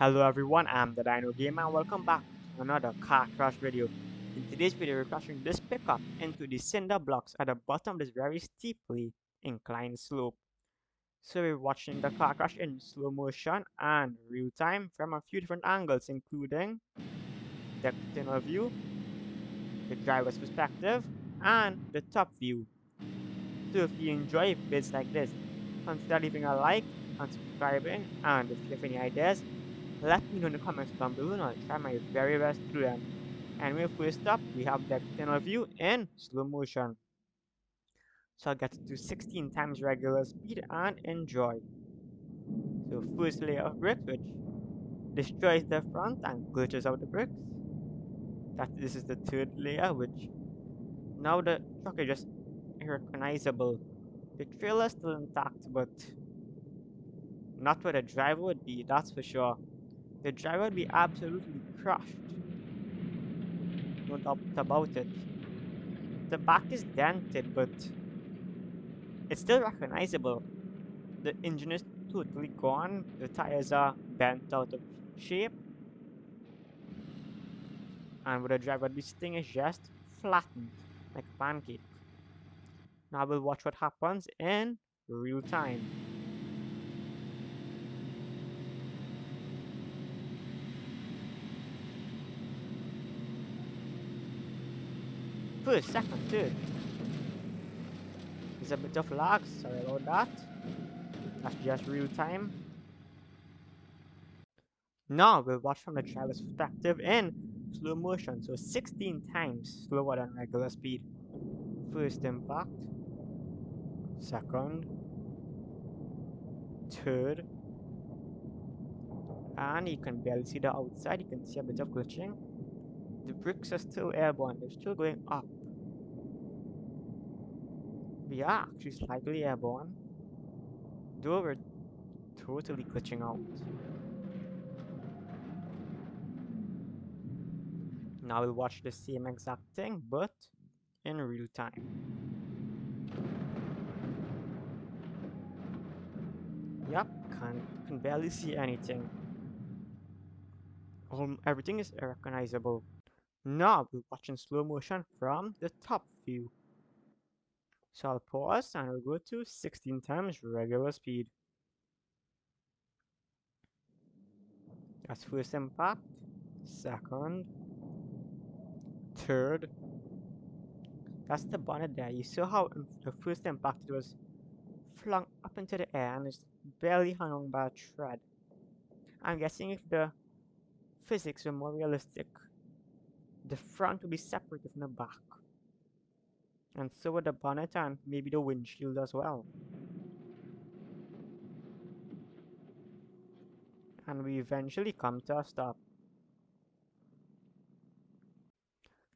Hello everyone, I'm the Dino Gamer and welcome back to another car crash video. In today's video, we're crashing this pickup into the cinder blocks at the bottom of this very steeply inclined slope. So we're watching the car crash in slow motion and real time from a few different angles, including the external view, the driver's perspective, and the top view. So if you enjoy vids like this, consider leaving a like and subscribing, and if you have any ideas, let me know in the comments down below and I'll try my very best to do them. And first up, we have the external view in slow motion. So I'll get it to 16 times regular speed and enjoy. So first layer of bricks which destroys the front and glitches out the bricks. This is the third layer which now the truck is just unrecognizable. The trailer is still intact but not where the driver would be, that's for sure. The driver would be absolutely crushed. No doubt about it. The back is dented, but it's still recognizable. The engine is totally gone, the tires are bent out of shape, and where the driver would be sitting is just flattened like a pancake. Now we'll watch what happens in real time. First, second, third. There's a bit of lag, sorry about that. That's just real time. Now we'll watch from the driver's perspective in slow motion, so 16 times slower than regular speed. First impact, second, third, and you can barely see the outside, you can see a bit of glitching. The bricks are still airborne, they're still going up. We are actually slightly airborne, though we're totally glitching out. Now we'll watch the same exact thing, but in real time. Yep, can barely see anything. Everything is unrecognizable. Now we're watching slow motion from the top view. So I'll pause and we'll go to 16 times regular speed. That's first impact, second, third. That's the bonnet there. You saw how the first impact it was flung up into the air and it's barely hung on by a thread. I'm guessing if the physics were more realistic, the front would be separated from the back. And so would the bonnet and maybe the windshield as well. And we eventually come to a stop.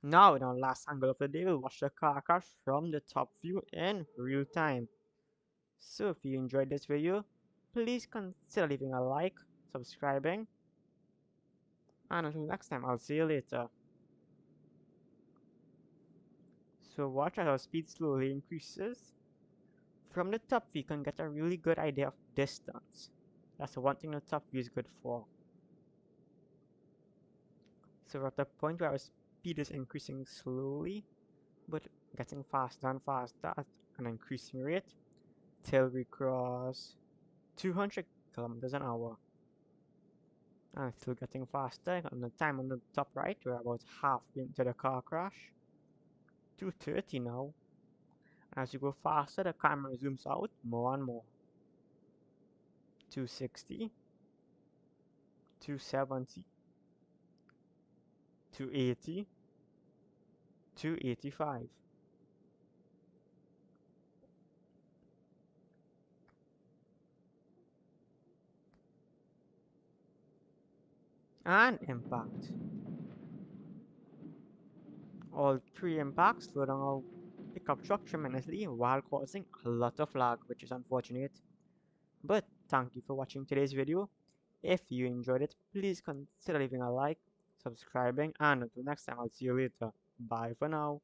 Now in our last angle of the day, we'll watch the car crash from the top view in real time. So if you enjoyed this video, please consider leaving a like, subscribing, and until next time, I'll see you later. So watch as our speed slowly increases. From the top view, you can get a really good idea of distance. That's the one thing the top view is good for. So we're at the point where our speed is increasing slowly, but getting faster and faster at an increasing rate till we cross 200 kilometers an hour. And it's still getting faster. On the time on the top right, we're about halfway into the car crash. 230 now. As you go faster, the camera zooms out more and more. 260, 270, 280, 285. And impact. All three impacts slow down our pickup truck tremendously while causing a lot of lag, which is unfortunate. But thank you for watching today's video. If you enjoyed it, please consider leaving a like, subscribing, and until next time, I'll see you later. Bye for now.